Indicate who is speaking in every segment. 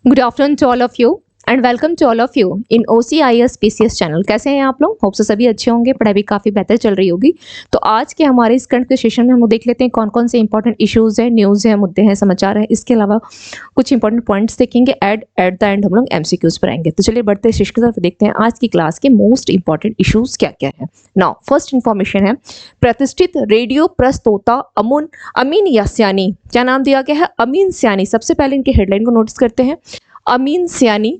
Speaker 1: Good afternoon to all of you and welcome to all of you in OCIS PCS channel. कैसे हैं आप लोग? Hope से सभी अच्छे होंगे, पढ़ाई भी काफ़ी बेहतर चल रही होगी। तो आज के हमारे इस करंट के सेशन में हम लोग देख लेते हैं कौन कौन से इंपॉर्टेंट इश्यूज़ हैं, न्यूज़ हैं, मुद्दे हैं, समाचार हैं। इसके अलावा कुछ इंपॉर्टेंट पॉइंट्स देखेंगे। एट द एंड हम लोग MCQs पर आएंगे। तो चलिए बढ़ते हैं सेशन की तरफ, देखते हैं आज की क्लास के मोस्ट इंपॉर्टेंट इशूज़ क्या क्या है। नाउ फर्स्ट इन्फॉर्मेशन है, प्रतिष्ठित रेडियो प्रस्तोता अमीन यास्यानी, क्या नाम दिया गया है? अमीन सयानी। सबसे पहले इनके हेडलाइन को नोटिस करते हैं। अमीन सयानी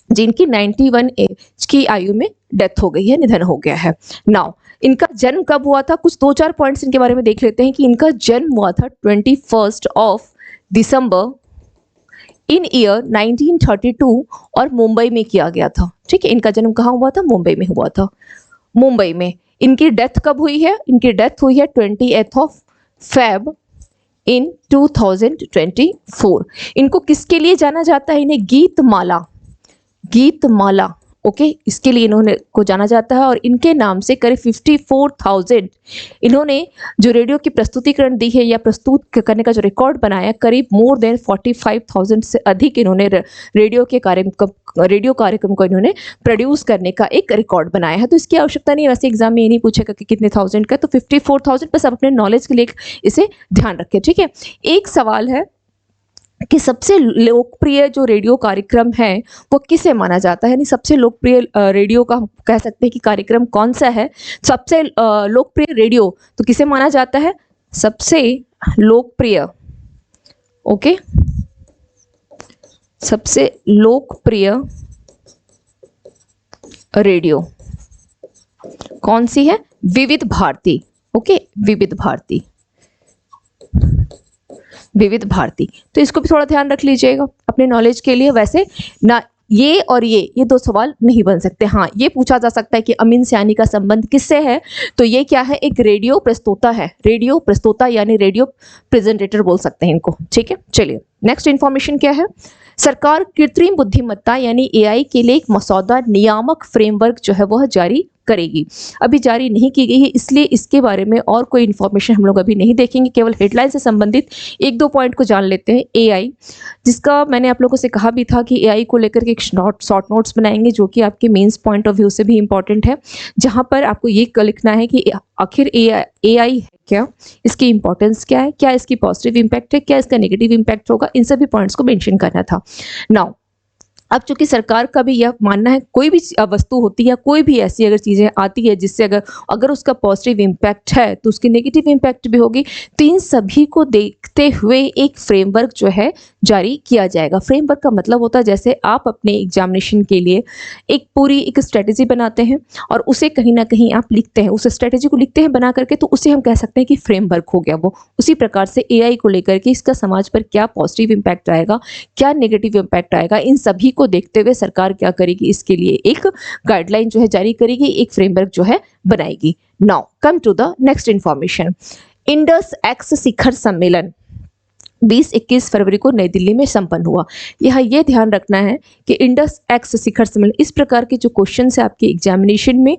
Speaker 1: जिनकी 91 एज की आयु में डेथ हो गई है, निधन हो गया है। नाउ इनका जन्म कब हुआ था? कुछ 2-4 पॉइंट्स इनके बारे में देख लेते हैं कि इनका जन्म हुआ था 21 दिसंबर इन ईयर 1932 और मुंबई में किया गया था। ठीक है, इनका जन्म कहाँ हुआ था? मुंबई में हुआ था। मुंबई में। इनकी डेथ कब हुई है? इनकी डेथ हुई है 28 फेब इन 2024। इनको किसके लिए जाना जाता है? इन्हें गीतमाला, ओके, इसके लिए इन्होंने को जाना जाता है। और इनके नाम से करीब 54,000 इन्होंने जो रेडियो की प्रस्तुतिकरण दी है या प्रस्तुत करने का जो रिकॉर्ड बनाया, करीब मोर देन 45,000 से अधिक इन्होंने रेडियो कार्यक्रम को इन्होंने प्रोड्यूस करने का एक रिकॉर्ड बनाया है। तो इसकी आवश्यकता नहीं है, वैसे एग्जाम में ये नहीं पूछेगा कि कितने थाउजेंड का, तो 54,000, बस आप अपने नॉलेज के लिए इसे ध्यान रखें। ठीक है, एक सवाल है कि सबसे लोकप्रिय जो रेडियो कार्यक्रम है वो किसे माना जाता है, यानी सबसे लोकप्रिय रेडियो का हम कह सकते हैं कि कार्यक्रम कौन सा है? सबसे लोकप्रिय रेडियो तो किसे माना जाता है? सबसे लोकप्रिय, ओके, सबसे लोकप्रिय रेडियो कौन सी है? विविध भारती। ओके, विविध भारती। तो इसको भी थोड़ा ध्यान रख लीजिएगा अपने नॉलेज के लिए। वैसे ना ये और ये दो सवाल नहीं बन सकते। हाँ, ये पूछा जा सकता है कि अमीन सयानी का संबंध किससे है? तो ये क्या है? एक रेडियो प्रस्तोता है। रेडियो प्रस्तोता यानी रेडियो प्रेजेंटेटर बोल सकते हैं इनको। ठीक है, चलिए नेक्स्ट इंफॉर्मेशन क्या है। सरकार कृत्रिम बुद्धिमत्ता यानी AI के लिए एक मसौदा नियामक फ्रेमवर्क जो है वह जारी करेगी। अभी जारी नहीं की गई है, इसलिए इसके बारे में और कोई इन्फॉर्मेशन हम लोग अभी नहीं देखेंगे। केवल हेडलाइन से संबंधित 1-2 पॉइंट को जान लेते हैं। AI, जिसका मैंने आप लोगों से कहा भी था कि AI को लेकर के एक शॉर्ट नोट्स बनाएंगे जो कि आपके मेंस पॉइंट ऑफ व्यू से भी इंपॉर्टेंट है, जहां पर आपको ये लिखना है कि आखिर AI है क्या, इसकी इंपॉर्टेंस क्या है, क्या इसकी पॉजिटिव इंपैक्ट है, क्या इसका नेगेटिव इंपैक्ट होगा, इन सभी पॉइंट्स को मेंशन करना था। नाउ अब चूंकि सरकार का भी यह मानना है, कोई भी वस्तु होती है, कोई भी ऐसी अगर चीजें आती है जिससे अगर उसका पॉजिटिव इंपैक्ट है तो उसकी नेगेटिव इंपैक्ट भी होगी। तो इन सभी को देखते हुए एक फ्रेमवर्क जो है जारी किया जाएगा। फ्रेमवर्क का मतलब होता है जैसे आप अपने एग्जामिनेशन के लिए एक पूरी स्ट्रेटेजी बनाते हैं और उसे कहीं ना कहीं आप लिखते हैं, उस स्ट्रेटेजी को लिखते हैं बना करके, तो उसे हम कह सकते हैं कि फ्रेमवर्क हो गया वो। उसी प्रकार से AI को लेकर के इसका समाज पर क्या पॉजिटिव इंपैक्ट आएगा, क्या नेगेटिव इंपैक्ट आएगा, इन सभी को देखते हुए सरकार क्या करेगी, इसके लिए एक गाइडलाइन जो है जारी करेगी, एक फ्रेमवर्क जो है बनाएगी। Now come to the next information. Indus X शिखर सम्मेलन 20-21 फरवरी को नई दिल्ली में संपन्न हुआ। यहाँ ये ध्यान रखना है कि इंडस एक्स शिखर सम्मेलन, इस प्रकार के जो क्वेश्चन है आपके एग्जामिनेशन में,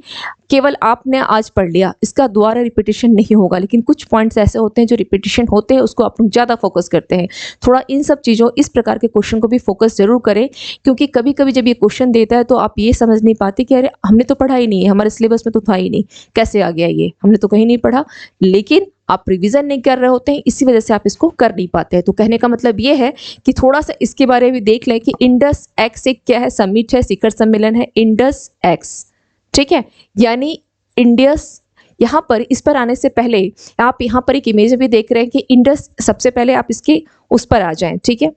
Speaker 1: केवल आपने आज पढ़ लिया, इसका दोबारा रिपीटिशन नहीं होगा। लेकिन कुछ पॉइंट्स ऐसे होते हैं जो रिपीटिशन होते हैं, उसको आप लोग ज़्यादा फोकस करते हैं। थोड़ा इन सब चीज़ों, इस प्रकार के क्वेश्चन को भी फोकस जरूर करें, क्योंकि कभी कभी जब ये क्वेश्चन देता है तो आप ये समझ नहीं पाते कि अरे हमने तो पढ़ा ही नहीं है, हमारे सिलेबस में तो था ही नहीं, कैसे आ गया ये, हमने तो कहीं नहीं पढ़ा। लेकिन आप रिवीजन नहीं कर रहे होते हैं, इसी वजह से आप इसको कर नहीं पाते हैं। तो कहने का मतलब ये है कि थोड़ा सा इसके बारे में देख लें कि इंडस एक्स एक क्या है? समिट है, शिखर सम्मेलन है, इंडस एक्स। ठीक है, यानी इंडस, यहाँ पर इस पर आने से पहले आप यहाँ पर एक इमेज भी देख रहे हैं कि इंडस, सबसे पहले आप इसके उस पर आ जाएं। ठीक है,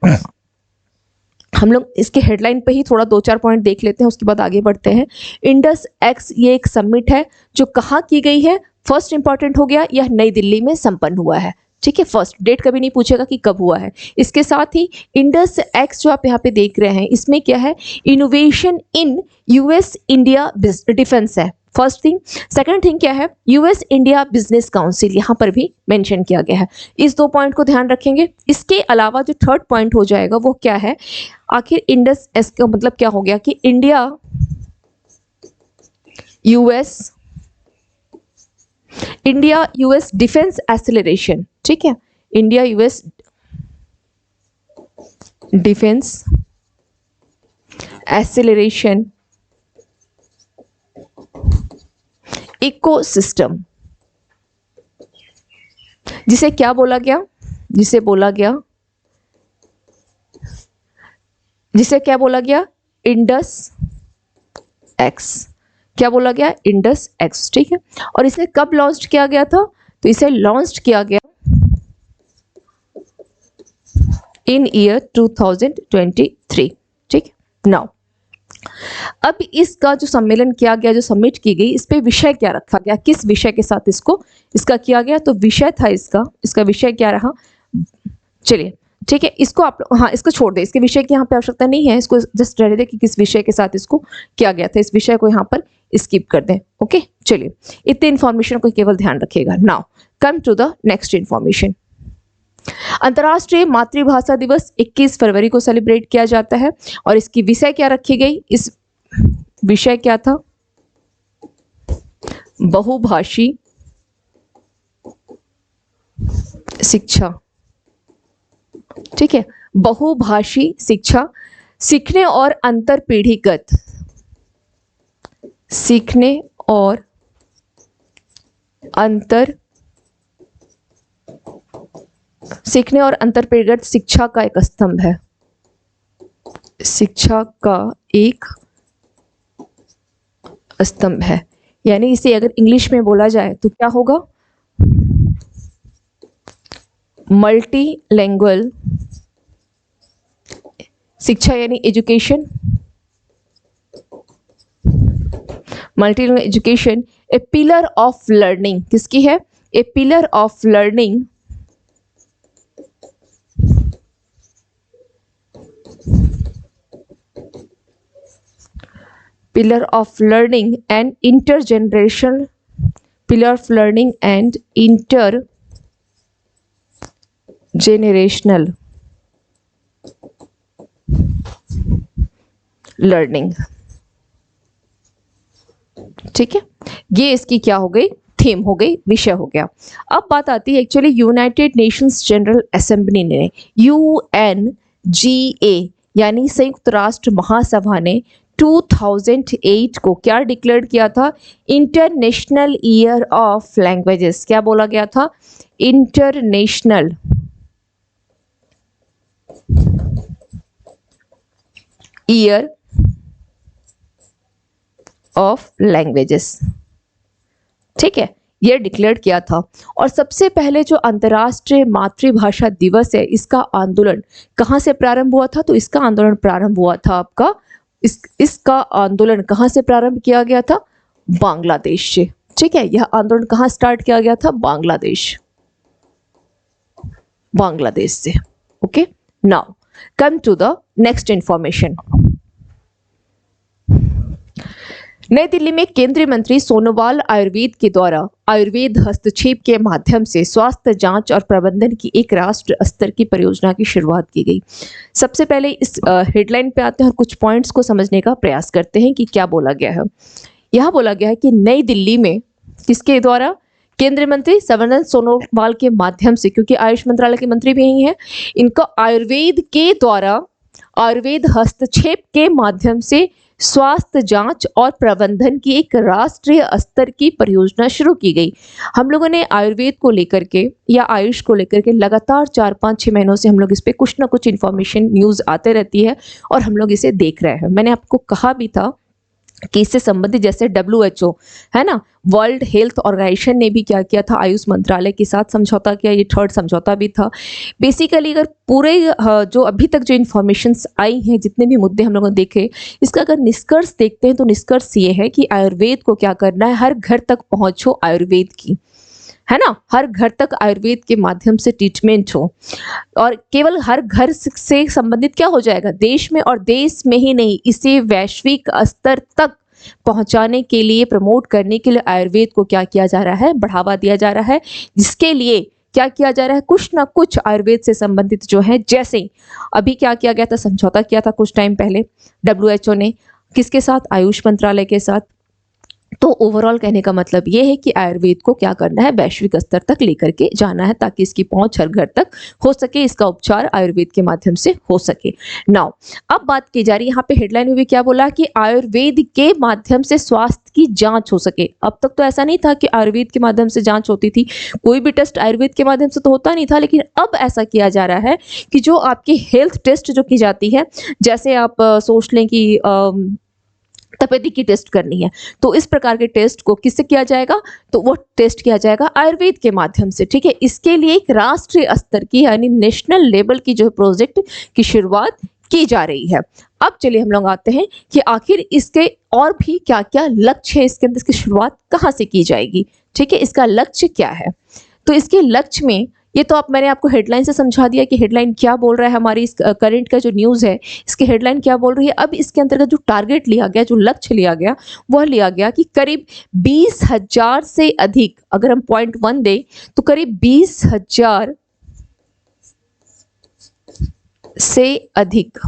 Speaker 1: हम लोग इसके हेडलाइन पे ही थोड़ा 2-4 पॉइंट देख लेते हैं, उसके बाद आगे बढ़ते हैं। इंडस एक्स ये एक समिट है जो कहाँ की गई है? फर्स्ट इंपॉर्टेंट हो गया, यह नई दिल्ली में संपन्न हुआ है। ठीक है, फर्स्ट डेट कभी नहीं पूछेगा कि कब हुआ है। इसके साथ ही इंडस एक्स जो आप यहाँ पे देख रहे हैं, इसमें क्या है? Innovation in US India defence है, फर्स्ट थिंग। सेकंड थिंग क्या है? US इंडिया बिजनेस काउंसिल, यहाँ पर भी मेंशन किया गया है। इस 2 पॉइंट को ध्यान रखेंगे। इसके अलावा जो थर्ड पॉइंट हो जाएगा वो क्या है? आखिर इंडस एक्स का मतलब क्या हो गया कि इंडिया US डिफेंस एक्सेलरेशन। ठीक है, India US defence acceleration ecosystem, जिसे क्या बोला गया, जिसे क्या बोला गया, इंडस एक्स, क्या बोला गया, इंडस एक्स, ठीक है। और इसे कब लॉन्च किया गया था, तो इसे लॉन्च किया गया इन ईयर 2023, ठीक। नाउ अब इसका जो सम्मेलन किया गया, जो सबमिट की गई, इस पे विषय क्या रखा गया, किस विषय के साथ इसका किया गया, तो विषय था इसका विषय क्या रहा, चलिए ठीक है, इसको आप, हाँ इसको छोड़ दे, इसके विषय की यहाँ पे आवश्यकता नहीं है, इसको जस्ट रहने दे कि किस विषय के साथ इसको किया गया था, इस विषय को यहाँ पर स्किप कर दें। ओके, चलिए इतने इंफॉर्मेशन को केवल ध्यान रखिएगा। Now come to the next information. अंतर्राष्ट्रीय मातृभाषा दिवस 21 फरवरी को सेलिब्रेट किया जाता है और इसकी विषय क्या रखी गई, इस विषय क्या था, बहुभाषी शिक्षा, ठीक है, बहुभाषी शिक्षा, सीखने और अंतर पीढ़ीगत शिक्षा का एक स्तंभ है, शिक्षा का एक स्तंभ है। यानी इसे अगर इंग्लिश में बोला जाए तो क्या होगा, मल्टीलैंग्वेज शिक्षा, यानी education, multilanguage education a pillar of learning, किसकी है, a pillar of learning pillar of learning and intergenerational, pillar of learning and intergenerational learning, ठीक है, ये इसकी क्या हो गई, थीम हो गई, विषय हो गया। अब बात आती है actually United Nations general assembly ने, UNGA यानी संयुक्त राष्ट्र महासभा ने 2008 को क्या डिक्लेयर किया था, इंटरनेशनल ईयर ऑफ लैंग्वेजेस। क्या बोला गया था, इंटरनेशनल ईयर ऑफ लैंग्वेजेस, ठीक है, ये डिक्लेयर किया था। और सबसे पहले जो अंतर्राष्ट्रीय मातृभाषा दिवस है, इसका आंदोलन कहाँ से प्रारंभ हुआ था, तो इसका आंदोलन प्रारंभ हुआ था आपका, इसका आंदोलन कहाँ से प्रारंभ किया गया था, बांग्लादेश से, ठीक है। यह आंदोलन कहाँ स्टार्ट किया गया था, बांग्लादेश से। Okay, now come to the next information. New Delhi में केंद्रीय मंत्री सोनोवाल आयुर्वेद के द्वारा आयुर्वेद हस्तक्षेप के माध्यम से स्वास्थ्य जांच और प्रबंधन की एक राष्ट्र स्तर की परियोजना की शुरुआत की गई। सबसे पहले इस हेडलाइन पे आते हैं और कुछ पॉइंट्स को समझने का प्रयास करते हैं कि क्या बोला गया है। यहाँ बोला गया है कि नई दिल्ली में किसके द्वारा, केंद्रीय मंत्री सर्बानंद सोनोवाल के माध्यम से, क्योंकि आयुष मंत्रालय के मंत्री भी यही हैं, इनको आयुर्वेद के द्वारा आयुर्वेद हस्तक्षेप के माध्यम से स्वास्थ्य जांच और प्रबंधन की एक राष्ट्रीय स्तर की परियोजना शुरू की गई। हम लोगों ने आयुर्वेद को लेकर के या आयुष को लेकर के लगातार 4-5-6 महीनों से हम लोग इस पे कुछ ना कुछ इन्फॉर्मेशन न्यूज़ आते रहती है और हम लोग इसे देख रहे हैं। मैंने आपको कहा भी था कि इससे संबंधित जैसे WHO है ना, वर्ल्ड हेल्थ ऑर्गेनाइजेशन ने भी क्या किया था, आयुष मंत्रालय के साथ समझौता किया, ये थर्ड समझौता भी था। बेसिकली अगर पूरे जो अभी तक जो इन्फॉर्मेशंस आई हैं, जितने भी मुद्दे हम लोगों ने देखे, इसका अगर निष्कर्ष देखते हैं तो निष्कर्ष ये है कि आयुर्वेद को क्या करना है, हर घर तक पहुँचो आयुर्वेद की, है ना, हर घर तक आयुर्वेद के माध्यम से ट्रीटमेंट हो। और केवल हर घर से संबंधित क्या हो जाएगा, देश में, और देश में ही नहीं, इसे वैश्विक स्तर तक पहुंचाने के लिए, प्रमोट करने के लिए आयुर्वेद को क्या किया जा रहा है, बढ़ावा दिया जा रहा है। जिसके लिए क्या किया जा रहा है, कुछ ना कुछ आयुर्वेद से संबंधित जो है, जैसे अभी क्या किया गया था, समझौता किया था कुछ टाइम पहले WHO ने, किसके साथ, आयुष मंत्रालय के साथ, तो ओवरऑल कहने का मतलब ये है कि आयुर्वेद को क्या करना है, वैश्विक स्तर तक लेकर के जाना है ताकि इसकी पहुंच हर घर तक हो सके, इसका उपचार आयुर्वेद के माध्यम से हो सके। नाउ अब बात की जा रही है यहाँ पे हेडलाइन में भी क्या बोला कि आयुर्वेद के माध्यम से स्वास्थ्य की जांच हो सके। अब तक तो ऐसा नहीं था कि आयुर्वेद के माध्यम से जांच होती थी, कोई भी टेस्ट आयुर्वेद के माध्यम से तो होता नहीं था, लेकिन अब ऐसा किया जा रहा है कि जो आपकी हेल्थ टेस्ट जो की जाती है, जैसे आप सोच लें कि तपेदिक की टेस्ट करनी है, तो इस प्रकार के टेस्ट को किससे किया जाएगा, तो वो टेस्ट किया जाएगा आयुर्वेद के माध्यम से। ठीक है, इसके लिए एक राष्ट्रीय स्तर की यानी नेशनल लेवल की जो प्रोजेक्ट की शुरुआत की जा रही है। अब चलिए हम लोग आते हैं कि आखिर इसके और भी क्या क्या लक्ष्य है, इसके अंदर इसकी शुरुआत कहाँ से की जाएगी। ठीक है, इसका लक्ष्य क्या है, तो इसके लक्ष्य में ये तो आप मैंने आपको हेडलाइन से समझा दिया कि हेडलाइन क्या बोल रहा है, हमारी इस करंट का जो न्यूज़ है इसकी हेडलाइन क्या बोल रही है। अब इसके अंतर्गत जो टारगेट लिया गया, जो लक्ष्य लिया गया, वह लिया गया कि करीब 20,000 से अधिक, अगर हम पॉइंट 1 दें तो करीब 20,000 से अधिक,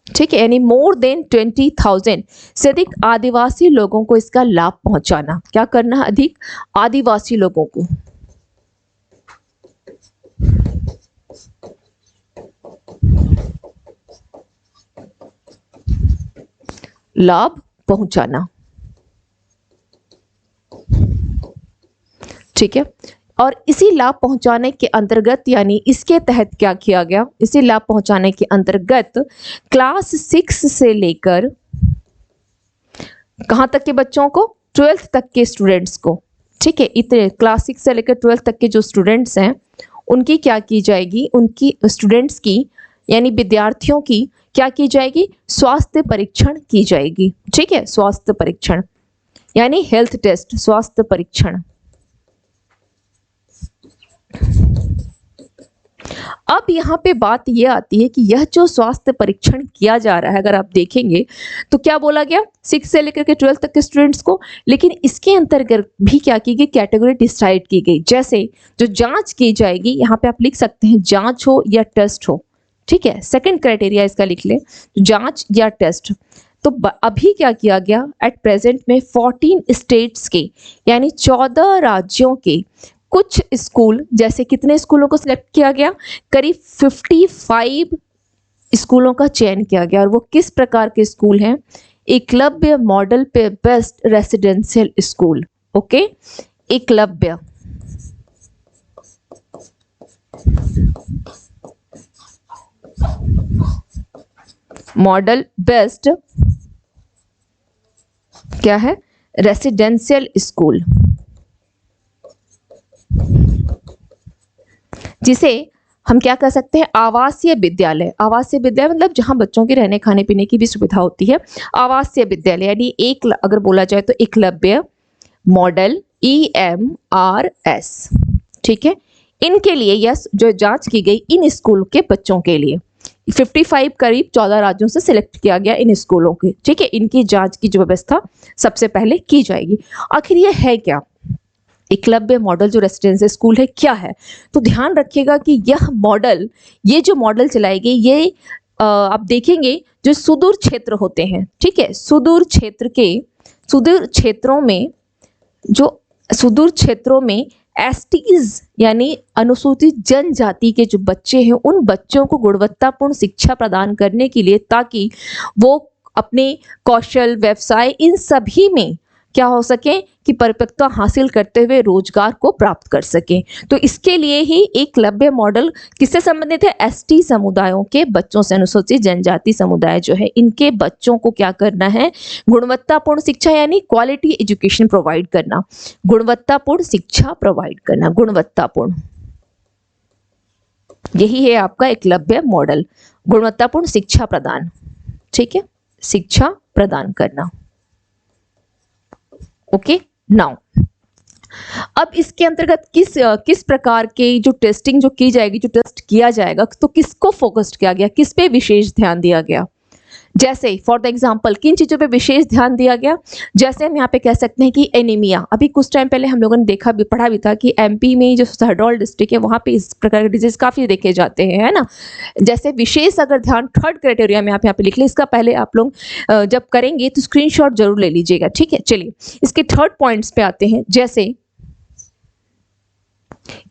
Speaker 1: ठीक है, यानी मोर देन 20,000 से अधिक आदिवासी लोगों को इसका लाभ पहुंचाना। क्या करना है, अधिक आदिवासी लोगों को लाभ पहुंचाना। ठीक है, और इसी लाभ पहुंचाने के अंतर्गत यानी इसके तहत क्या किया गया, इसी लाभ पहुंचाने के अंतर्गत क्लास 6 से लेकर कहां तक के बच्चों को, 12th तक के स्टूडेंट्स को। ठीक है, इतने क्लास 6 से लेकर 12th तक के जो स्टूडेंट्स हैं उनकी क्या की जाएगी, उनकी स्टूडेंट्स की यानी विद्यार्थियों की क्या की जाएगी, स्वास्थ्य परीक्षण की जाएगी। ठीक है, स्वास्थ्य परीक्षण यानी हेल्थ टेस्ट, स्वास्थ्य परीक्षण। अब यहाँ पे बात ये आती है कि यह जो स्वास्थ्य परीक्षण किया जा रहा है, अगर आप देखेंगे तो क्या बोला गया, 6 से लेकर के 12 तक के स्टूडेंट्स को, लेकिन इसके अंतर्गत भी क्या की गई, कैटेगरी डिसाइड की गई। जैसे जो जांच की जाएगी, यहाँ पे आप लिख सकते हैं जांच हो या टेस्ट हो। ठीक है, सेकंड क्राइटेरिया इसका लिख ले, जांच या टेस्ट। तो अभी क्या किया गया, एट प्रेजेंट में 14 स्टेट्स के यानी 14 राज्यों के कुछ स्कूल, जैसे कितने स्कूलों को सिलेक्ट किया गया, करीब 55 स्कूलों का चयन किया गया। और वो किस प्रकार के स्कूल हैं, एकलव्य मॉडल पे best residential school. Okay, Eklavya model best क्या है, रेसिडेंशियल स्कूल, जिसे हम क्या कर सकते हैं, आवासीय विद्यालय। आवासीय विद्यालय मतलब जहां बच्चों के रहने खाने पीने की भी सुविधा होती है, आवासीय विद्यालय यानी एक, अगर बोला जाए तो एकलव्य मॉडल EMRS। ठीक है, इनके लिए यस जो जांच की गई इन स्कूल के बच्चों के लिए 55 करीब 14 राज्यों से सिलेक्ट किया गया इन स्कूलों के। ठीक है, इनकी जांच की जो व्यवस्था सबसे पहले की जाएगी। आखिर ये है क्या, एकलव्य मॉडल जो रेसिडेंशियल स्कूल है क्या है, तो ध्यान रखिएगा कि यह मॉडल, ये जो मॉडल चलाएगी ये आप देखेंगे जो सुदूर क्षेत्र होते हैं। ठीक है, सुदूर क्षेत्रों में जो सुदूर क्षेत्रों में एसटीज यानी अनुसूचित जनजाति के जो बच्चे हैं, उन बच्चों को गुणवत्तापूर्ण शिक्षा प्रदान करने के लिए, ताकि वो अपने कौशल, व्यवसाय, इन सभी में क्या हो सके कि परिपक्वता हासिल करते हुए रोजगार को प्राप्त कर सके। तो इसके लिए ही एकलव्य मॉडल किससे संबंधित है, एसटी समुदायों के बच्चों से, अनुसूचित जनजाति समुदाय जो है इनके बच्चों को क्या करना है, गुणवत्तापूर्ण शिक्षा यानी क्वालिटी एजुकेशन प्रोवाइड करना, गुणवत्तापूर्ण शिक्षा प्रोवाइड करना, गुणवत्तापूर्ण, यही है आपका एकलव्य मॉडल, गुणवत्तापूर्ण शिक्षा प्रदान। ठीक है, शिक्षा प्रदान करना। ओके, नाउ अब इसके अंतर्गत किस प्रकार के जो टेस्टिंग जो की जाएगी, जो टेस्ट किया जाएगा, तो किसको फोकस्ड किया गया, किस पे विशेष ध्यान दिया गया, जैसे फॉर द एग्जाम्पल किन चीज़ों पे विशेष ध्यान दिया गया, जैसे हम यहाँ पे कह सकते हैं कि एनीमिया, अभी कुछ टाइम पहले हम लोगों ने देखा भी, पढ़ा भी था कि एमपी में जो शहडोल डिस्ट्रिक्ट है वहाँ पे इस प्रकार के डिजीज काफ़ी देखे जाते हैं, है ना। जैसे विशेष अगर ध्यान थर्ड क्राइटेरिया में आप यहाँ पे लिख लें, इसका पहले आप लोग जब करेंगे तो स्क्रीनशॉट जरूर ले लीजिएगा, ठीक है। चलिए इसके थर्ड पॉइंट्स पे आते हैं। जैसे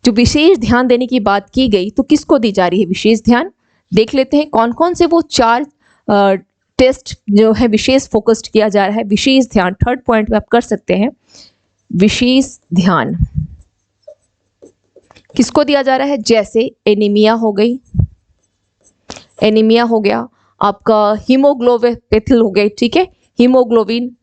Speaker 1: जो विशेष ध्यान देने की बात की गई तो किसको दी जा रही है विशेष ध्यान, देख लेते हैं कौन कौन से वो 4 टेस्ट जो है विशेष फोकस्ड किया जा रहा है। विशेष ध्यान थर्ड पॉइंट में आप कर सकते हैं, विशेष ध्यान किसको दिया जा रहा है, जैसे एनीमिया हो गई, एनीमिया हो गया आपका, हीमोग्लोबिन हो गई, ठीक है, हीमोग्लोबिन,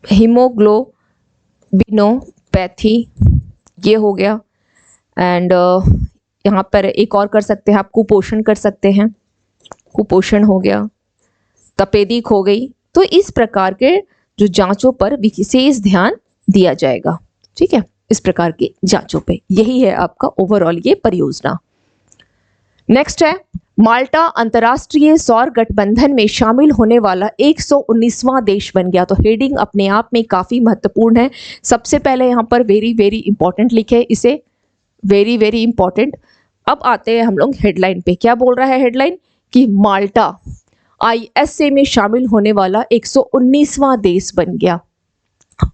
Speaker 1: हीमोग्लोबिनोपैथी ये हो गया। एंड यहाँ पर एक और कर सकते हैं आप, कुपोषण कर सकते हैं, कुपोषण हो गया, तपेदिक हो गई। तो इस प्रकार के जो जांचों पर विशेष ध्यान दिया जाएगा, ठीक है, इस प्रकार की जांचों पे। यही है आपका ओवरऑल ये परियोजना। नेक्स्ट है माल्टा अंतर्राष्ट्रीय सौर गठबंधन में शामिल होने वाला 119वां देश बन गया। तो हेडिंग अपने आप में काफी महत्वपूर्ण है। सबसे पहले यहाँ पर वेरी वेरी इंपॉर्टेंट लिखे इसे, वेरी वेरी इंपॉर्टेंट। अब आते हैं हम लोग हेडलाइन पे। क्या बोल रहा है हेडलाइन कि माल्टा आईएसए में शामिल होने वाला 119वां देश बन गया।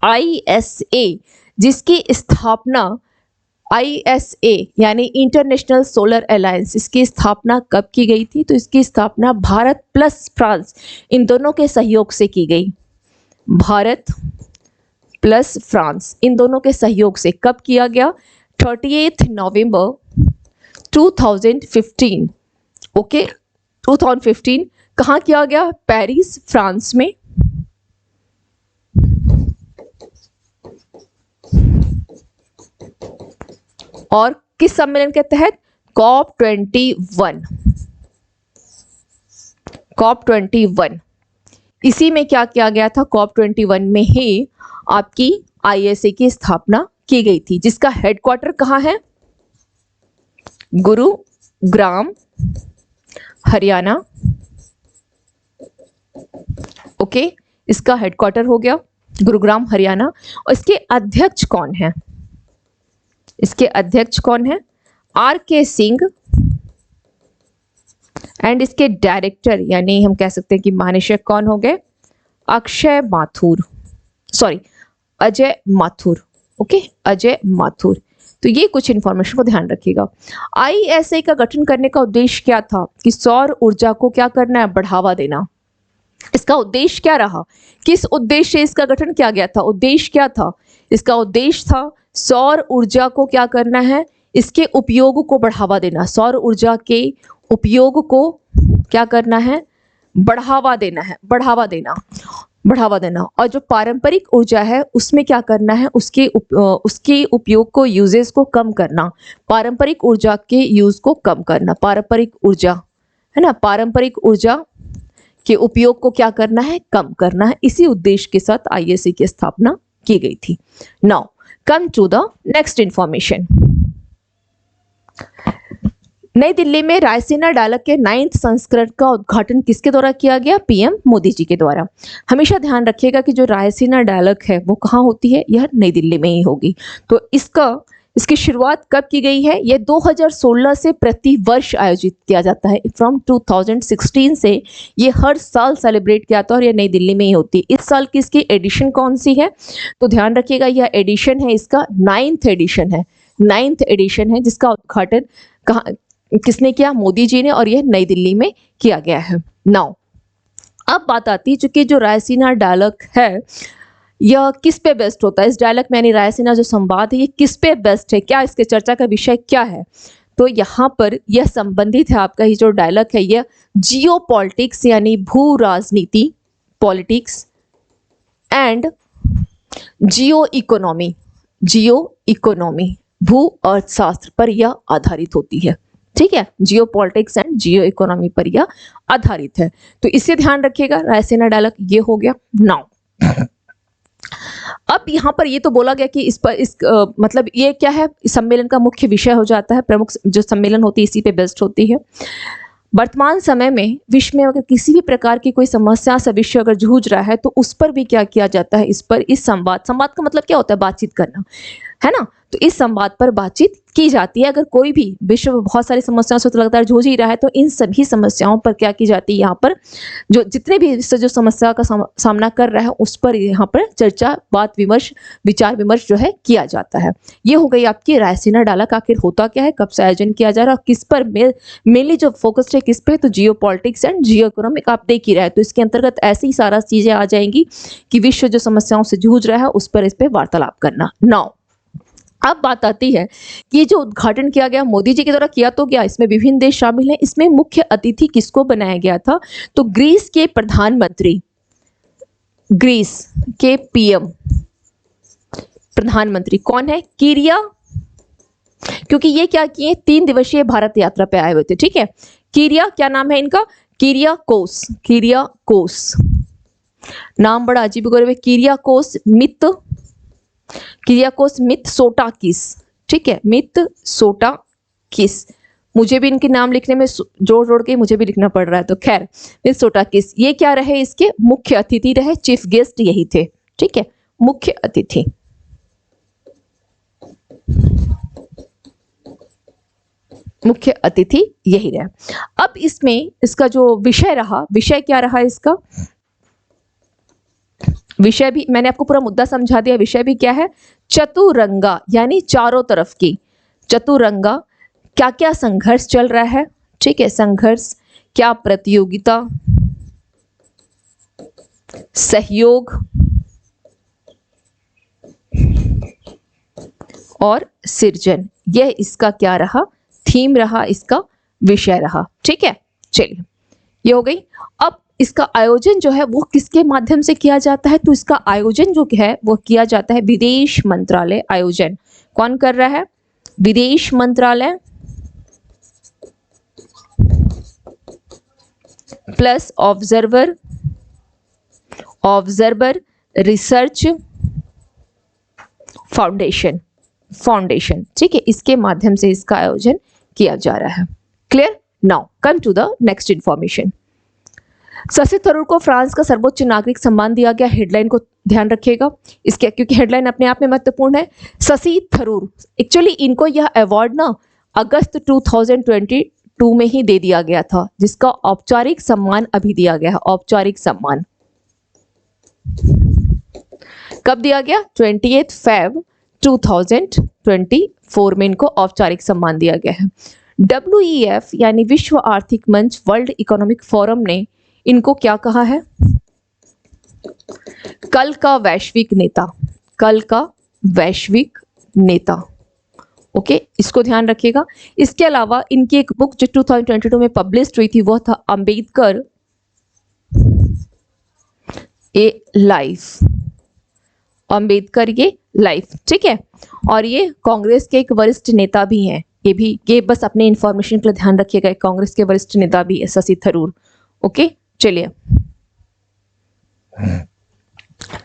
Speaker 1: आईएसए जिसकी स्थापना, आईएसए यानी इंटरनेशनल सोलर अलायंस, इसकी स्थापना कब की गई थी, तो इसकी स्थापना भारत प्लस फ्रांस इन दोनों के सहयोग से की गई। भारत प्लस फ्रांस इन दोनों के सहयोग से कब किया गया, 30 नवंबर 2015। ओके 2015 कहाँ किया गया, पेरिस फ्रांस में। और किस सम्मेलन के तहत, COP21, COP21। इसी में क्या किया गया था, COP21 में ही आपकी आईएसए की स्थापना की गई थी, जिसका हेडक्वार्टर कहाँ है, गुरुग्राम हरियाणा। ओके इसका हेडक्वार्टर हो गया गुरुग्राम हरियाणा। और इसके अध्यक्ष कौन है, इसके अध्यक्ष कौन है, आर.के. सिंह। एंड इसके डायरेक्टर यानी हम कह सकते हैं कि महानिदेशक कौन हो गए, अजय माथुर। ओके अजय माथुर। तो ये कुछ इंफॉर्मेशन को ध्यान रखिएगा। आईएसए का गठन करने का उद्देश्य क्या था, कि सौर ऊर्जा को क्या करना है, बढ़ावा देना। इसका उद्देश्य क्या रहा, किस उद्देश्य से इसका गठन किया गया था, उद्देश्य क्या था, इसका उद्देश्य था सौर ऊर्जा को क्या करना है, इसके उपयोग को बढ़ावा देना। सौर ऊर्जा के उपयोग को क्या करना है, बढ़ावा देना है, बढ़ावा देना। और जो पारंपरिक ऊर्जा है उसमें क्या करना है, उसके उपयोग को, यूजेस को कम करना, पारंपरिक ऊर्जा के यूज को कम करना। पारंपरिक ऊर्जा है ना, पारंपरिक ऊर्जा के उपयोग को क्या करना है, कम करना है। इसी उद्देश्य के साथ आईएसए की स्थापना की गई थी। Now come to the next information. New Delhi में रायसीना डायलॉग के 9th संस्करण का उद्घाटन किसके द्वारा किया गया, पीएम मोदी जी के द्वारा। हमेशा ध्यान रखिएगा कि जो रायसीना डायलॉग है वो कहाँ होती है, यह नई दिल्ली में ही होगी। तो इसकी शुरुआत कब की गई है, यह 2016 से प्रति वर्ष आयोजित किया जाता है। फ्रॉम 2016 से ये हर साल सेलिब्रेट किया जाता है और ये नई दिल्ली में ही होती है। इस साल की इसकी एडिशन कौन सी है, तो ध्यान रखिएगा यह एडिशन है, इसका 9th एडिशन है, जिसका उद्घाटन किसने किया, मोदी जी ने, और यह नई दिल्ली में किया गया है। नाउ अब बात आती है, चूंकि जो रायसीना डायलॉग है यह किस पे बेस्ड होता है, इस डायलॉग में यानी रायसीना जो संवाद है ये किस पे बेस्ड है, क्या इसके चर्चा का विषय क्या है, तो यहाँ पर यह संबंधित है, आपका ये जो डायलॉग है यह जियो पॉलिटिक्स यानी भू राजनीति, पॉलिटिक्स एंड जियो इकोनॉमी भू अर्थशास्त्र पर यह आधारित होती है। ठीक है, जियो पॉलिटिक्स एंड जियो इकोनॉमी पर यह आधारित है। तो इसे ध्यान रखिएगा, रायसीना डायलॉग ये हो गया। नाउ अब यहाँ पर ये तो बोला गया कि इस पर मतलब ये क्या है, इस सम्मेलन का मुख्य विषय हो जाता है, प्रमुख जो सम्मेलन होती है इसी पे बेस्ड होती है। वर्तमान समय में विश्व में अगर किसी भी प्रकार की कोई समस्या से विश्व अगर जूझ रहा है तो उस पर भी क्या किया जाता है, इस संवाद का मतलब क्या होता है, बातचीत करना, है ना। तो इस संवाद पर बातचीत की जाती है। अगर कोई भी विश्व में बहुत सारी समस्याओं से तो लगातार जूझ ही रहा है तो इन सभी समस्याओं पर क्या की जाती है, यहाँ पर जो जितने भी विश्व जो समस्या का सामना कर रहा है उस पर यहाँ पर चर्चा, बात विमर्श, विचार विमर्श जो है किया जाता है। ये हो गई आपकी रायसीना डायलॉग। आखिर होता क्या है, कब से आयोजन किया जा रहा है और किस पर मेनली जो फोकस है किस पे, तो जियो पॉलिटिक्स एंड जियो इकोनॉमिक आप देख ही रहे हैं। तो इसके अंतर्गत ऐसी ही सारा चीजें आ जाएंगी कि विश्व जो समस्याओं से जूझ रहा है उस पर इस पे वार्तालाप करना। नाउ अब बात आती है कि ये जो उद्घाटन किया गया मोदी जी के द्वारा किया तो गया, इसमें विभिन्न देश शामिल हैं। इसमें मुख्य अतिथि किसको बनाया गया था, तो ग्रीस के प्रधानमंत्री, ग्रीस के पीएम प्रधानमंत्री कौन है, किरिया, क्योंकि ये क्या किए, 3 दिवसीय भारत यात्रा पे आए हुए थे, ठीक है। किरिया, क्या नाम है इनका, किरियाकोस, किरियाकोस, नाम बड़ा अजीब गरीब है, किरियाकोस मित्सोटाकिस, ठीक है, मित्सोटाकिस। मुझे भी इनके नाम लिखने में जोड़ जोड़ के मुझे भी लिखना पड़ रहा है, तो खैर मित्सोटाकिस ये क्या रहे, इसके मुख्य अतिथि रहे, चीफ गेस्ट यही थे, ठीक है, मुख्य अतिथि। मुख्य अतिथि यही रहे। अब इसमें इसका जो विषय रहा, विषय क्या रहा इसका, विषय भी मैंने आपको पूरा मुद्दा समझा दिया। विषय भी क्या है, चतुरंगा, यानी चारों तरफ की चतुरंगा, क्या क्या संघर्ष चल रहा है, ठीक है, संघर्ष, क्या प्रतियोगिता, सहयोग और सृजन, यह इसका क्या रहा, थीम रहा, इसका विषय रहा, ठीक है। चलिए ये हो गई। अब इसका आयोजन जो है वो किसके माध्यम से किया जाता है, तो इसका आयोजन जो है वो किया जाता है विदेश मंत्रालय आयोजन। कौन कर रहा है, विदेश मंत्रालय प्लस ऑब्जर्वर रिसर्च फाउंडेशन, ठीक है, इसके माध्यम से इसका आयोजन किया जा रहा है। Clear. Now come to the next information. Shashi Tharoor को फ्रांस का सर्वोच्च नागरिक सम्मान दिया गया। हेडलाइन को ध्यान रखिएगा इसके, क्योंकि हेडलाइन अपने आप में महत्वपूर्ण है। शशि थरूर, एक्चुअली इनको यह अवार्ड ना अगस्त 2022 में ही दे दिया गया था, जिसका औपचारिक सम्मान अभी दिया गया है। औपचारिक सम्मान कब दिया गया, 28 Feb 2024 में इनको औपचारिक सम्मान दिया गया है। WEF यानी विश्व आर्थिक मंच, वर्ल्ड इकोनॉमिक फोरम ने इनको क्या कहा है, कल का वैश्विक नेता, कल का वैश्विक नेता। ओके, इसको ध्यान रखिएगा। इसके अलावा इनकी एक बुक जो 2022 में पब्लिश हुई थी वह था अंबेडकर ए लाइफ, अंबेडकर ये लाइफ, ठीक है। और ये कांग्रेस के एक वरिष्ठ नेता भी हैं। ये बस अपने इंफॉर्मेशन के लिए ध्यान रखिएगा, कांग्रेस के वरिष्ठ नेता भी है शशि थरूर। ओके, चलिए।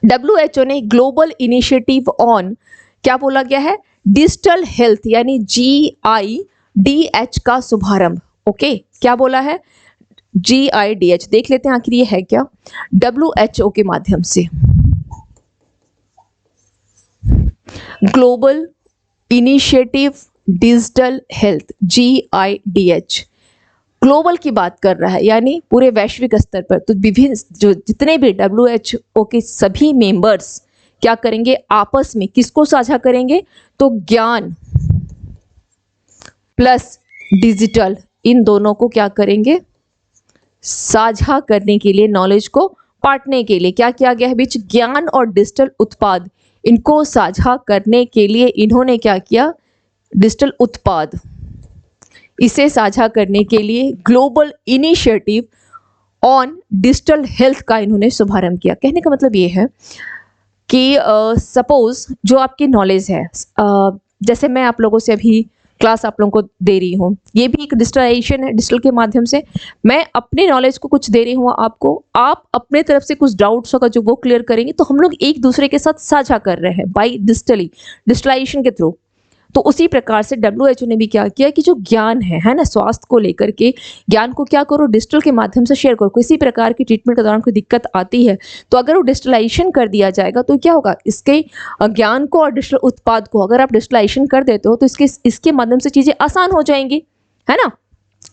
Speaker 1: WHO ने ग्लोबल इनिशिएटिव ऑन क्या बोला गया है, डिजिटल हेल्थ यानी GIDH का शुभारंभ। ओके, क्या बोला है, GIDH, देख लेते हैं आखिर ये है क्या। WHO के माध्यम से global initiative digital health, GIDH, global की बात कर रहा है, यानी पूरे वैश्विक स्तर पर। तो विभिन्न जो जितने भी WHO के सभी मेंबर्स क्या करेंगे, आपस में किसको साझा करेंगे, तो ज्ञान प्लस डिजिटल, इन दोनों को क्या करेंगे, साझा करने के लिए, नॉलेज को बांटने के लिए क्या किया गया है, बीच ज्ञान और डिजिटल उत्पाद, इनको साझा करने के लिए इन्होंने क्या किया, डिजिटल उत्पाद, इसे साझा करने के लिए global initiative on digital health का इन्होंने शुभारंभ किया। कहने का मतलब ये है कि सपोज जो आपकी नॉलेज है, जैसे मैं आप लोगों से अभी क्लास आप लोगों को दे रही हूँ, ये भी एक डिजिटलाइजेशन है। डिजिटल के माध्यम से मैं अपने नॉलेज को कुछ दे रही हूँ आपको, आप अपने तरफ से कुछ डाउट्स होगा जो वो क्लियर करेंगे, तो हम लोग एक दूसरे के साथ साझा कर रहे हैं बाई डिजिटलाइजेशन के थ्रू। तो उसी प्रकार से WHO ने भी क्या किया कि जो ज्ञान है ना, स्वास्थ्य को लेकर के ज्ञान को क्या करो, डिजिटल के माध्यम से शेयर करो। किसी प्रकार की ट्रीटमेंट के दौरान कोई दिक्कत आती है तो अगर वो डिजिटलाइजेशन कर दिया जाएगा तो क्या होगा, इसके ज्ञान को और डिजिटल उत्पाद को अगर आप डिजिटलाइजेशन कर देते हो तो इसके माध्यम से चीजें आसान हो जाएंगी, है ना।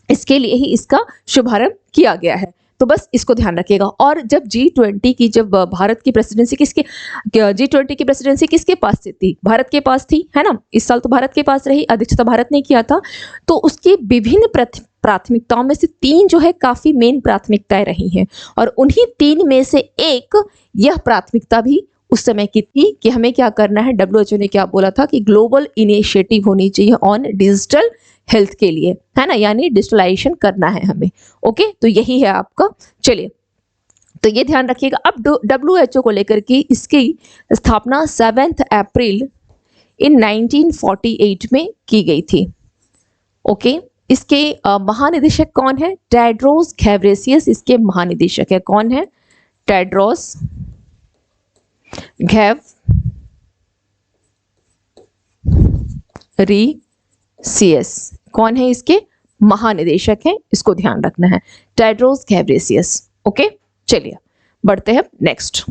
Speaker 1: इसके लिए ही इसका शुभारंभ किया गया है, तो बस इसको ध्यान रखिएगा। और जब G20 की जब भारत की प्रेसिडेंसी G20 की प्रेसिडेंसी किसके पास थी, भारत के पास थी, है ना। इस साल तो भारत के पास रही, अध्यक्षता भारत ने किया था। तो उसकी विभिन्न प्राथमिकताओं में से 3 जो है काफी मेन प्राथमिकताएं रही हैं, और उन्हीं 3 में से एक यह प्राथमिकता भी उस समय की थी कि हमें क्या करना है। WHO ने क्या बोला था कि ग्लोबल इनिशिएटिव होनी चाहिए ऑन डिजिटल हेल्थ के लिए, है ना, यानी डिजिटलाइजेशन करना है हमें। ओके, तो यही है आपका। चलिए, तो ये ध्यान रखिएगा। अब WHO को लेकर के इसकी स्थापना 7 अप्रैल इन 1948 में की गई थी। ओके, इसके महानिदेशक कौन है, टेड्रोस घेब्रेयेसस इसके महानिदेशक है। कौन है, टेड्रोस घेब्रेयेसस, कौन है इसके महानिदेशक हैं, इसको ध्यान रखना है, टेड्रोस घेब्रेयेसस। ओके, चलिए बढ़ते हैं नेक्स्ट।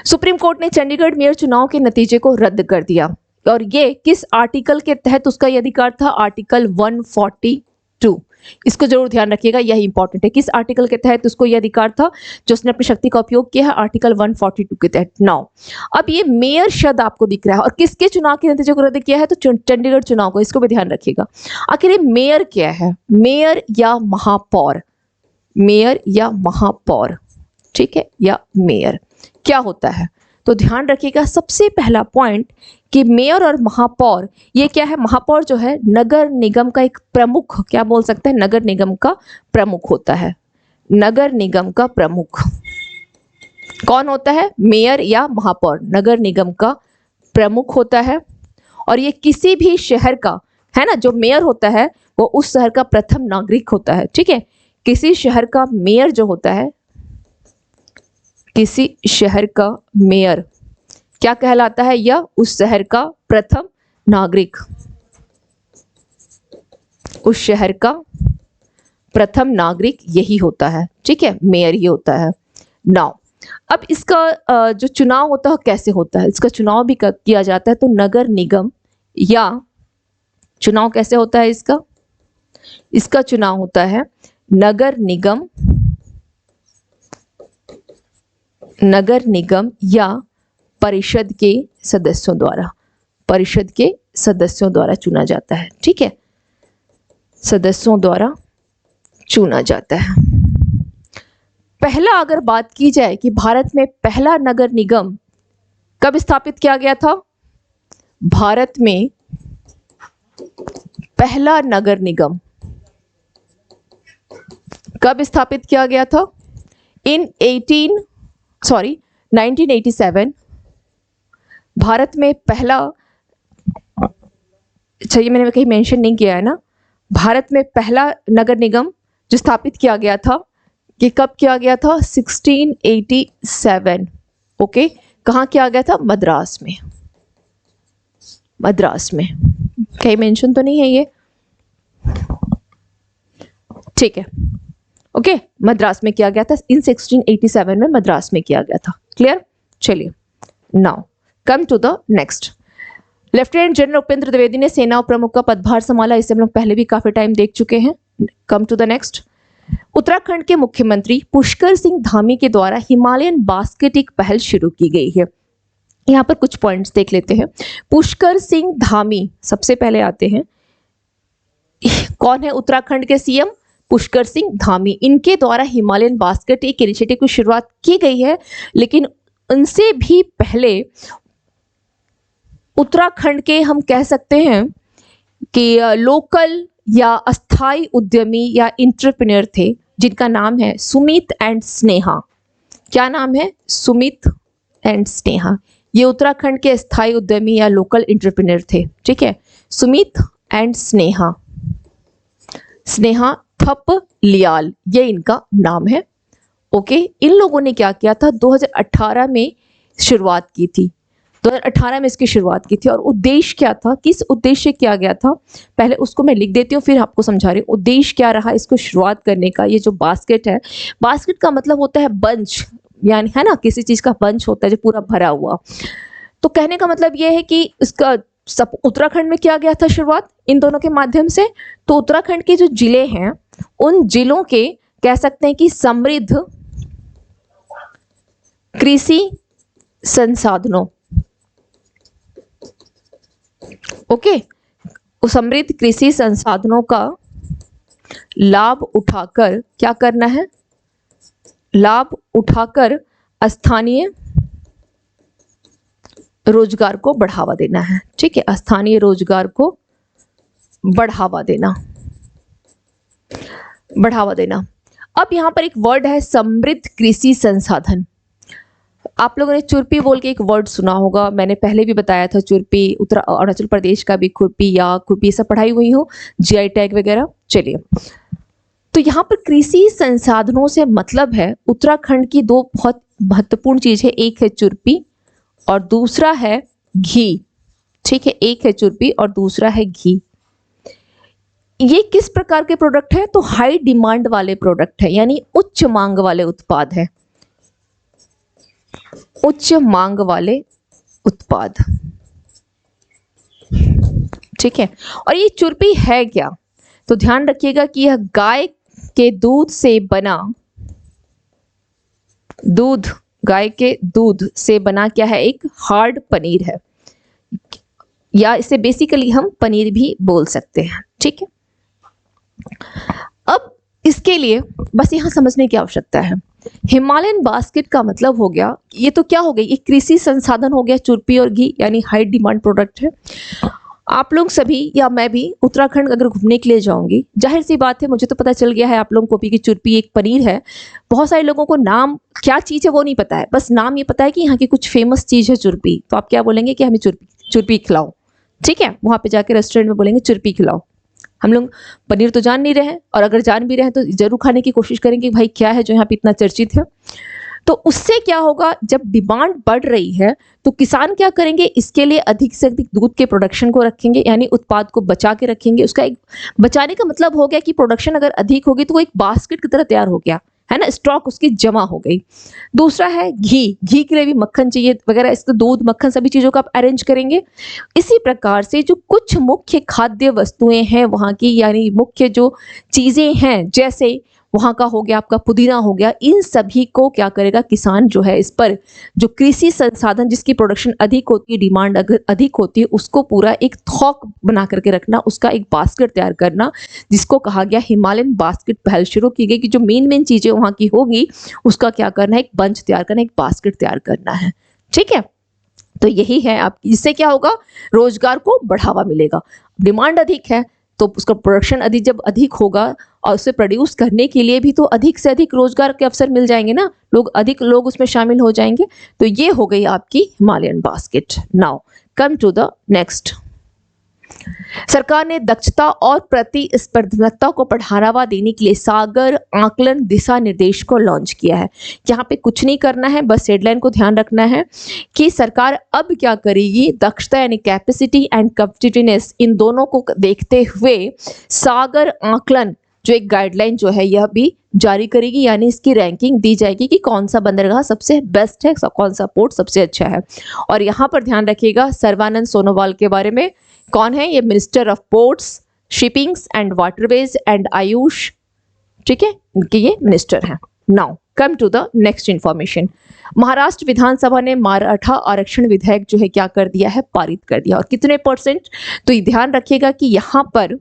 Speaker 1: सुप्रीम कोर्ट ने चंडीगढ़ मेयर चुनाव के नतीजे को रद्द कर दिया, और ये किस आर्टिकल के तहत उसका यह अधिकार था, आर्टिकल 142। इसको जरूर ध्यान रखिएगा, यह इंपॉर्टेंट है। किस आर्टिकल के तहत उसको यह अधिकार था जो उसने अपनी शक्ति का उपयोग किया है, आर्टिकल 142 के तहत। नाउ अब ये मेयर शब्द आपको दिख रहा है, और किसके चुनाव के नतीजे को रद्द किया है, तो चंडीगढ़ चुनाव को, इसको भी ध्यान रखिएगा। आखिर ये मेयर क्या है, मेयर या महापौर, मेयर या महापौर, ठीक है, या मेयर क्या होता है, तो ध्यान रखिएगा। सबसे पहला पॉइंट कि मेयर और महापौर ये क्या है, महापौर जो है नगर निगम का एक प्रमुख, क्या बोल सकते हैं, नगर निगम का प्रमुख होता है। नगर निगम का प्रमुख कौन होता है, मेयर या महापौर, नगर निगम का प्रमुख होता है। और ये किसी भी शहर का, है ना, जो मेयर होता है वो उस शहर का प्रथम नागरिक होता है, ठीक है। किसी शहर का मेयर जो होता है, किसी शहर का मेयर क्या कहलाता है, या उस शहर का प्रथम नागरिक, उस शहर का प्रथम नागरिक यही होता है, ठीक है, मेयर ही होता है। नाउ अब इसका जो चुनाव होता है कैसे होता है, इसका चुनाव भी किया जाता है तो नगर निगम, या चुनाव कैसे होता है इसका चुनाव होता है नगर निगम या परिषद के सदस्यों द्वारा चुना जाता है, ठीक है, सदस्यों द्वारा चुना जाता है। पहला अगर बात की जाए कि भारत में पहला नगर निगम कब स्थापित किया गया था, भारत में पहला नगर निगम कब स्थापित किया गया था, इन 1987 भारत में पहला, अच्छा ये मैंने कहीं मेंशन नहीं किया है ना, भारत में पहला नगर निगम जो स्थापित किया गया था ये कब किया गया था, 1687। ओके, कहाँ किया गया था, मद्रास में। कहीं मेंशन तो नहीं है ये, ठीक है। ओके, मद्रास में किया गया था, इन 1687 में मद्रास में किया गया था। क्लियर, चलिए now come to the next. Lieutenant general Upendra Dwivedi ने सेना प्रमुख का पदभार संभाला, इसे हम लोग पहले भी काफी टाइम देख चुके हैं। Come to the next. Uttarakhand के मुख्यमंत्री पुष्कर सिंह धामी के द्वारा हिमालयन बास्केट एक पहल शुरू की गई है। यहाँ पर कुछ पॉइंट्स देख लेते हैं। पुष्कर सिंह धामी सबसे पहले आते हैं, कौन है उत्तराखंड के सीएम, पुष्कर सिंह धामी। इनके द्वारा हिमालयन बास्केट एक इनिशिएटिव की शुरुआत की गई है, लेकिन उनसे भी पहले उत्तराखंड के हम कह सकते हैं कि लोकल या अस्थाई उद्यमी या इंटरप्रेन्योर थे, जिनका नाम है सुमित एंड स्नेहा। क्या नाम है, सुमित एंड स्नेहा। ये उत्तराखंड के स्थायी उद्यमी या लोकल एंटरप्रेन्योर थे, ठीक है। सुमित एंड स्नेहा, स्नेहा थपलियाल, ये इनका नाम है। ओके, इन लोगों ने क्या किया था, 2018 में शुरुआत की थी, 2018 में इसकी शुरुआत की थी। और उद्देश्य क्या था, किस उद्देश्य किया गया था, पहले उसको मैं लिख देती हूँ फिर आपको समझा रही हूँ। उद्देश्य क्या रहा इसको शुरुआत करने का। ये जो बास्केट है, बास्केट का मतलब होता है बंच, यानी है ना, किसी चीज का बंच होता है जो पूरा भरा हुआ। तो कहने का मतलब ये है कि इसका सब उत्तराखंड में किया गया था शुरुआत इन दोनों के माध्यम से। तो उत्तराखंड के जो जिले हैं, उन जिलों के कह सकते हैं कि समृद्ध कृषि संसाधनों, ओके, समृद्ध कृषि संसाधनों का लाभ उठाकर क्या करना है, लाभ उठाकर स्थानीय रोजगार को बढ़ावा देना है, ठीक है, स्थानीय रोजगार को बढ़ावा देना, बढ़ावा देना। अब यहां पर एक वर्ड है समृद्ध कृषि संसाधन। आप लोगों ने चुरपी बोल के एक वर्ड सुना होगा, मैंने पहले भी बताया था, चुरपी अरुणाचल प्रदेश का भी खुरपी या खुरपी सब पढ़ाई हुई हो, जीआई टैग वगैरह। चलिए, तो यहाँ पर कृषि संसाधनों से मतलब है उत्तराखंड की दो बहुत महत्वपूर्ण चीज है, एक है चुरपी और दूसरा है घी, ठीक है, एक है चुरपी और दूसरा है घी। ये किस प्रकार के प्रोडक्ट है, तो हाई डिमांड वाले प्रोडक्ट है, यानी उच्च मांग वाले उत्पाद है, उच्च मांग वाले उत्पाद, ठीक है। और ये चुरपी है क्या, तो ध्यान रखिएगा कि यह गाय के दूध से बना, दूध, गाय के दूध से बना क्या है, एक हार्ड पनीर है, या इसे बेसिकली हम पनीर भी बोल सकते हैं, ठीक है। अब इसके लिए बस यहां समझने की आवश्यकता है, हिमालयन बास्केट का मतलब हो गया, ये तो क्या हो गई, ये कृषि संसाधन हो गया, चुरपी और घी, यानी हाई डिमांड प्रोडक्ट है। आप लोग सभी या मैं भी उत्तराखंड अगर घूमने के लिए जाऊंगी, जाहिर सी बात है मुझे तो पता चल गया है आप लोगों को भी कि चुरपी एक पनीर है। बहुत सारे लोगों को नाम क्या चीज़ है वो नहीं पता है, बस नाम ये पता है कि यहाँ की कुछ फेमस चीज़ है चुरपी, तो आप क्या बोलेंगे कि हमें चुरपी खिलाओ, ठीक है, वहाँ पे जाके रेस्टोरेंट में बोलेंगे चुरपी खिलाओ। हम लोग पनीर तो जान नहीं रहे हैं, और अगर जान भी रहे हैं तो जरूर खाने की कोशिश करेंगे भाई क्या है जो यहाँ पे इतना चर्चित है। तो उससे क्या होगा, जब डिमांड बढ़ रही है तो किसान क्या करेंगे, इसके लिए अधिक से अधिक दूध के प्रोडक्शन को रखेंगे, यानी उत्पाद को बचा के रखेंगे। उसका एक बचाने का मतलब हो गया कि प्रोडक्शन अगर अधिक होगी तो वो एक बास्केट की तरह तैयार हो गया है ना, स्टॉक उसकी जमा हो गई। दूसरा है घी, घी के लिए भी मक्खन चाहिए वगैरह, इसको दूध मक्खन सभी चीज़ों का आप अरेंज करेंगे। इसी प्रकार से जो कुछ मुख्य खाद्य वस्तुएं हैं वहाँ की, यानी मुख्य जो चीज़ें हैं, जैसे वहाँ का हो गया आपका पुदीना हो गया, इन सभी को क्या करेगा किसान जो है, इस पर जो कृषि संसाधन जिसकी प्रोडक्शन अधिक होती है, डिमांड अगर अधिक होती है, उसको पूरा एक थोक बना करके रखना, उसका एक बास्केट तैयार करना, जिसको कहा गया हिमालयन बास्केट। पहल शुरू की गई कि जो मेन चीजें वहाँ की होगी उसका क्या करना है, एक बंच तैयार करना, एक बास्केट तैयार करना है, ठीक है। तो यही है आप, इससे क्या होगा, रोजगार को बढ़ावा मिलेगा। डिमांड अधिक है तो उसका प्रोडक्शन अधिक, जब अधिक होगा और उसे प्रोड्यूस करने के लिए भी तो अधिक से अधिक रोजगार के अवसर मिल जाएंगे ना, अधिक लोग उसमें शामिल हो जाएंगे। तो ये हो गई आपकी Himalayan basket. Now come to the next. सरकार ने दक्षता और प्रतिस्पर्धात्मकता को बढ़ावा देने के लिए सागर आकलन दिशा निर्देश को लॉन्च किया है। यहाँ पे कुछ नहीं करना है, बस हेडलाइन को ध्यान रखना है कि सरकार अब क्या करेगी, दक्षता यानी कैपेसिटी एंड कॉम्पिटिटिवनेस, इन दोनों को देखते हुए सागर आकलन जो एक गाइडलाइन जो है यह भी जारी करेगी, यानी इसकी रैंकिंग दी जाएगी कि कौन सा बंदरगाह सबसे बेस्ट है, कौन सा पोर्ट सबसे अच्छा है। और यहाँ पर ध्यान रखिएगा सर्बानंद सोनोवाल के बारे में, कौन है ये, minister of ports, shippings and waterways and AYUSH, ठीक है, इनके ये मिनिस्टर हैं। Now come to the next information. Maharashtra विधानसभा ने मराठा आरक्षण विधेयक जो है क्या कर दिया है, पारित कर दिया। और कितने %, तो ये ध्यान रखिएगा कि यहाँ पर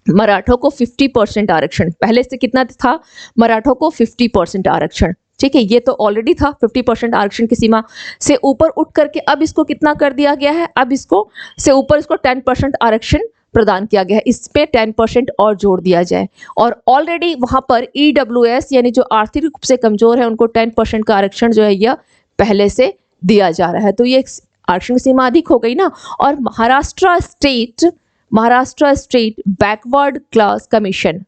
Speaker 1: मराठों को 50% आरक्षण, पहले से कितना था, मराठों को 50% आरक्षण, ठीक है, ये तो ऑलरेडी था 50% आरक्षण की सीमा से ऊपर उठ करके अब इसको कितना कर दिया गया है, अब इसको से ऊपर इसको 10% आरक्षण प्रदान किया गया है, इस पे 10% और जोड़ दिया जाए। और ऑलरेडी वहां पर EWS यानी जो आर्थिक रूप से कमजोर है उनको 10% का आरक्षण जो है यह पहले से दिया जा रहा है। तो ये आरक्षण की सीमा अधिक हो गई ना। और Maharashtra state backward class commission,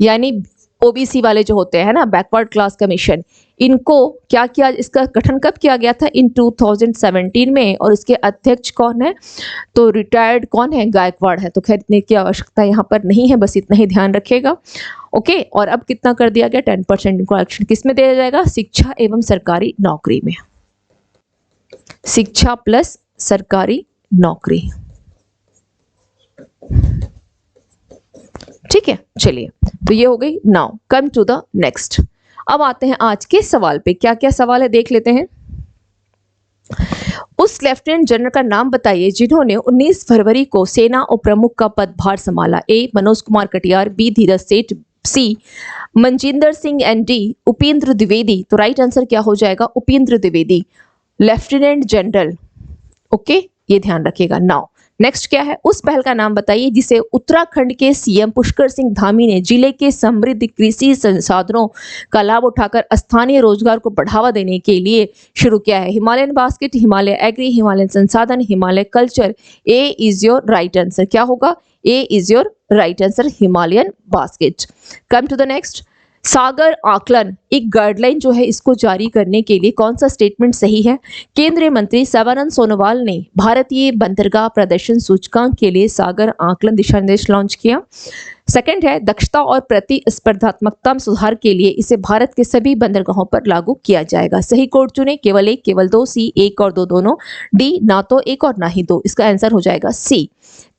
Speaker 1: यानी ओबीसी वाले जो होते हैं ना, बैकवर्ड क्लास कमीशन, इनको क्या किया, इसका गठन कब किया गया था? इन 2017 में। और इसके अध्यक्ष कौन है? तो रिटायर्ड कौन है? गायकवाड़ है। तो खैर इतने की आवश्यकता यहाँ पर नहीं है, बस इतना ही ध्यान रखिएगा। ओके, और अब कितना कर दिया गया? 10% इनको आरक्षण किस में दिया जाएगा? शिक्षा एवं सरकारी नौकरी में। शिक्षा प्लस सरकारी नौकरी, ठीक है। चलिए, तो ये हो गई। Now come to the next. अब आते हैं आज के सवाल पे। क्या क्या सवाल है देख लेते हैं। उस लेफ्टिनेंट जनरल का नाम बताइए जिन्होंने 19 फरवरी को सेना उप प्रमुख का पदभार संभाला। ए मनोज कुमार कटियार, बी धीरज सेठ, सी मनजिंदर सिंह एंड डी उपेंद्र द्विवेदी। तो राइट आंसर क्या हो जाएगा? Upendra Dwivedi, lieutenant general. Okay, ये ध्यान रखिएगा। नाउ नेक्स्ट क्या है? उस पहल का नाम बताइए जिसे उत्तराखंड के सीएम पुष्कर सिंह धामी ने जिले के समृद्ध कृषि संसाधनों का लाभ उठाकर स्थानीय रोजगार को बढ़ावा देने के लिए शुरू किया है। Himalayan basket, Himalaya agri, Himalayan संसाधन, Himalaya culture. A is your right answer. क्या होगा? A is your right answer, Himalayan basket. Come to the next. Sagar Aankalan एक गाइडलाइन जो है, इसको जारी करने के लिए कौन सा स्टेटमेंट सही है? केंद्रीय मंत्री सर्बानंद सोनोवाल ने भारतीय बंदरगाह प्रदर्शन सूचकांक के लिए सागर आकलन दिशा निर्देश लॉन्च किया। सेकंड है, दक्षता और प्रतिस्पर्धात्मकता में सुधार के लिए इसे भारत के सभी बंदरगाहों पर लागू किया जाएगा। सही कोड चुने, केवल एक, केवल दो, सी एक और दो दोनों, डी ना तो एक और ना ही दो। इसका आंसर हो जाएगा C.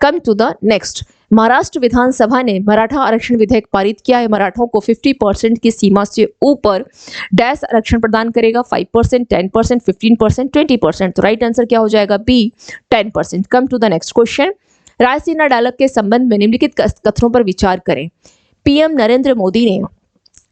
Speaker 1: Come to the next. Maharashtra विधानसभा ने मराठा आरक्षण विधेयक पारित किया है। मराठों को 50% की सीमा से ऊपर डैश आरक्षण प्रदान करेगा। 5%, 10%, 15%, 20%। तो राइट आंसर क्या हो जाएगा? B, 10%। Come to the next question. Raisina dialogue के संबंध में निम्नलिखित कथनों पर विचार करें। पीएम नरेंद्र मोदी ने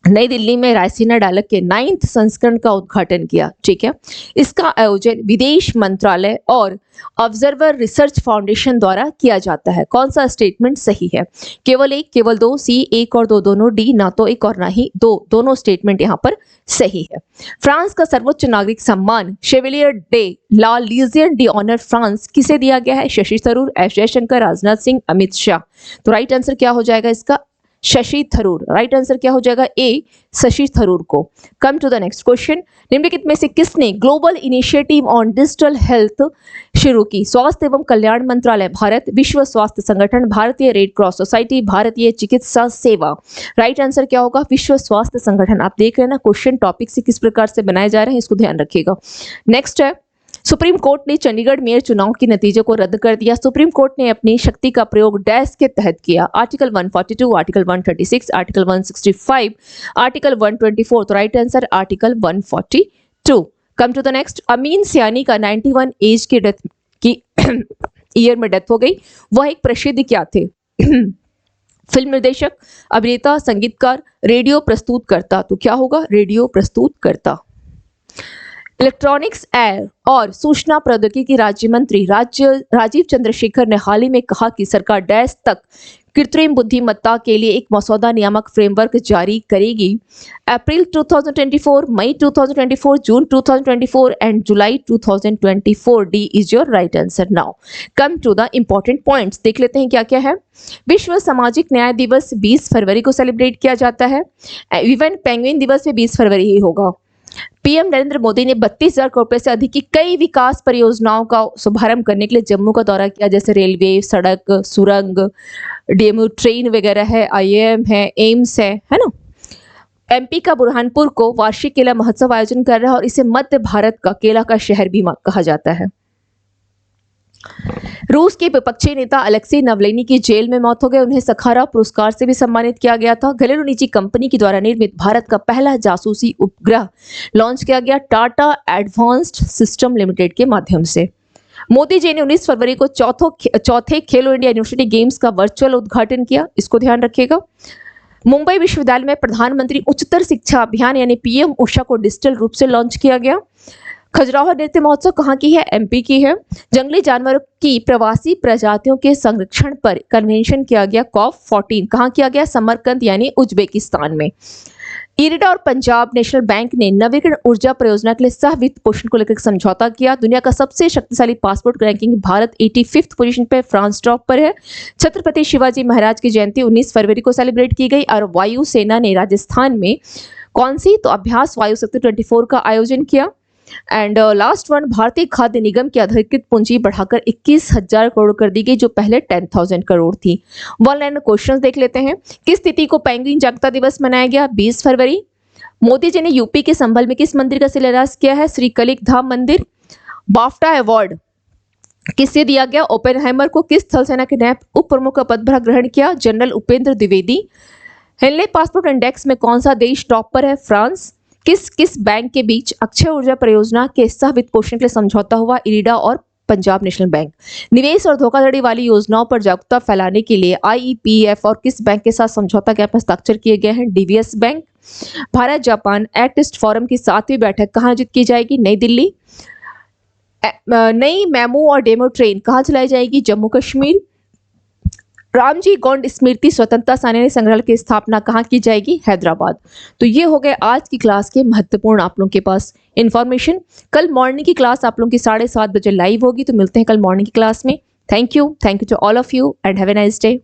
Speaker 1: नई दिल्ली में रायसीना डायलॉग के 9th संस्करण का उद्घाटन किया। ठीक है, इसका आयोजन विदेश मंत्रालय और ऑब्जर्वर रिसर्च फाउंडेशन द्वारा किया जाता है। कौन सा स्टेटमेंट सही है? केवल एक, केवल दो, सी एक और दो दोनों, डी ना तो एक और ना ही दो, दोनों स्टेटमेंट यहाँ पर सही है। फ्रांस का सर्वोच्च नागरिक सम्मान Chevalier de la Legion d'Honneur France किसे दिया गया है? शशि थरूर, एस जयशंकर, राजनाथ सिंह, अमित शाह। तो राइट आंसर क्या हो जाएगा इसका? शशि थरूर। राइट आंसर क्या हो जाएगा? ए, शशि थरूर को। Come to the next question. निम्नलिखित में से किसने global initiative on digital health शुरू की? स्वास्थ्य एवं कल्याण मंत्रालय भारत, विश्व स्वास्थ्य संगठन, भारतीय रेड क्रॉस सोसाइटी, भारतीय चिकित्सा सेवा। राइट आंसर क्या होगा? विश्व स्वास्थ्य संगठन। आप देख रहे हैं ना क्वेश्चन टॉपिक से किस प्रकार से बनाए जा रहे हैं, इसको ध्यान रखिएगा। नेक्स्ट है, सुप्रीम कोर्ट ने चंडीगढ़ मेयर चुनाव के नतीजे को रद्द कर दिया। सुप्रीम कोर्ट ने अपनी शक्ति का प्रयोग डैश के तहत किया। Article 142, article 136, article 165, article 124। तो right answer article 142। Come to the next. Amin Sayani का 91 एज की डेथ की ईयर में डेथ हो गई। वह एक प्रसिद्ध क्या थे? फिल्म निर्देशक, अभिनेता, संगीतकार, रेडियो प्रस्तुतकर्ता। तो क्या होगा? रेडियो प्रस्तुतकर्ता। इलेक्ट्रॉनिक्स एयर और सूचना प्रौद्योगिकी राज्य मंत्री राजीव चंद्रशेखर ने हाल ही में कहा कि सरकार डैश तक कृत्रिम बुद्धिमत्ता के लिए एक मसौदा नियामक फ्रेमवर्क जारी करेगी। April 2024, May 2024, June 2024 and July 2024। D is your right answer. Now come to the important points. देख लेते हैं क्या क्या है। विश्व सामाजिक न्याय दिवस 20 फरवरी को सेलिब्रेट किया जाता है। इवन पेंगुइन दिवस भी 20 फरवरी ही होगा। पीएम नरेंद्र मोदी ने 32,000 करोड़ रुपए से अधिक की कई विकास परियोजनाओं का शुभारंभ करने के लिए जम्मू का दौरा किया, जैसे रेलवे, सड़क, सुरंग, डीएमयू ट्रेन वगैरह है, आईआईएम है, एम्स है ना। एमपी का बुरहानपुर को वार्षिक केला महोत्सव आयोजन कर रहा है और इसे मध्य भारत का केला का शहर भी कहा जाता है। रूस के विपक्षी नेता अलेक्सी नवलेनी की जेल में मौत हो गई। उन्हें सखारा पुरस्कार से भी सम्मानित किया गया था। घरेलू निजी कंपनी के द्वारा निर्मित भारत का पहला जासूसी उपग्रह लॉन्च किया गया टाटा एडवांस्ड सिस्टम लिमिटेड के माध्यम से। मोदी जी ने 19 फरवरी को चौथे खेलो इंडिया यूनिवर्सिटी गेम्स का वर्चुअल उद्घाटन किया। इसको ध्यान रखिएगा। मुंबई विश्वविद्यालय में प्रधानमंत्री उच्चतर शिक्षा अभियान यानी पीएम उषा को डिजिटल रूप से लॉन्च किया गया। खजुराहो नृत्य महोत्सव कहाँ की है? एमपी की है। जंगली जानवरों की प्रवासी प्रजातियों के संरक्षण पर कन्वेंशन किया गया COP14। कहाँ किया गया? समरकंद यानी उज्बेकिस्तान में। इरिडा और पंजाब नेशनल बैंक ने नवीकरण ऊर्जा परियोजना के लिए सह वित्त पोषण को लेकर समझौता किया। दुनिया का सबसे शक्तिशाली passport ranking Bharat 85th position पे, फ्रांस टॉप पर है। छत्रपति शिवाजी महाराज की जयंती 19 फरवरी को सेलिब्रेट की गई। और वायुसेना ने राजस्थान में कौन सी, तो अभ्यास वायु शक्ति 24 का आयोजन किया। एंड लास्ट वन, भारतीय खाद्य निगम की अधिकृत पूंजी बढ़ाकर 21,000 करोड़ कर दी गई, जो पहले 10,000 करोड़ थी। वन लाइन क्वेश्चंस देख लेते हैं। किस तिथि को पेंगुइन जागता दिवस मनाया गया? 20 फरवरी। मोदी जी ने यूपी के संभल में किस मंदिर का शिलान्यास किया है? श्री कलिक धाम मंदिर। बाफ्टा अवार्ड किससे दिया गया? ओपेनहाइमर को। किस थल सेना के नए उप प्रमुख का पदभार ग्रहण किया? General Upendra Dwivedi. Henley passport index में कौन सा देश टॉप पर है? फ्रांस। किस किस बैंक के बीच अक्षय ऊर्जा परियोजना के सह वित्त पोषण के लिए समझौता हुआ? इरिडा और पंजाब नेशनल बैंक। निवेश और धोखाधड़ी वाली योजनाओं पर जागरूकता फैलाने के लिए आईईपीएफ और किस बैंक के साथ समझौता ज्ञापन हस्ताक्षर किए गए हैं? DVS bank. Bharat Japan act east forum की 7वीं बैठक कहाँ आयोजित की जाएगी? नई दिल्ली। नई मेमो और डेमो ट्रेन कहाँ चलाई जाएगी? जम्मू कश्मीर। रामजी गौंड स्मृति स्वतंत्रता सेनानी संग्रहालय की स्थापना कहाँ की जाएगी? हैदराबाद। तो ये हो गए आज की क्लास के महत्वपूर्ण आप लोगों के पास इंफॉर्मेशन। कल मॉर्निंग की क्लास आप लोगों की 7:30 बजे लाइव होगी, तो मिलते हैं कल मॉर्निंग की क्लास में। Thank you to all of you and have a nice day.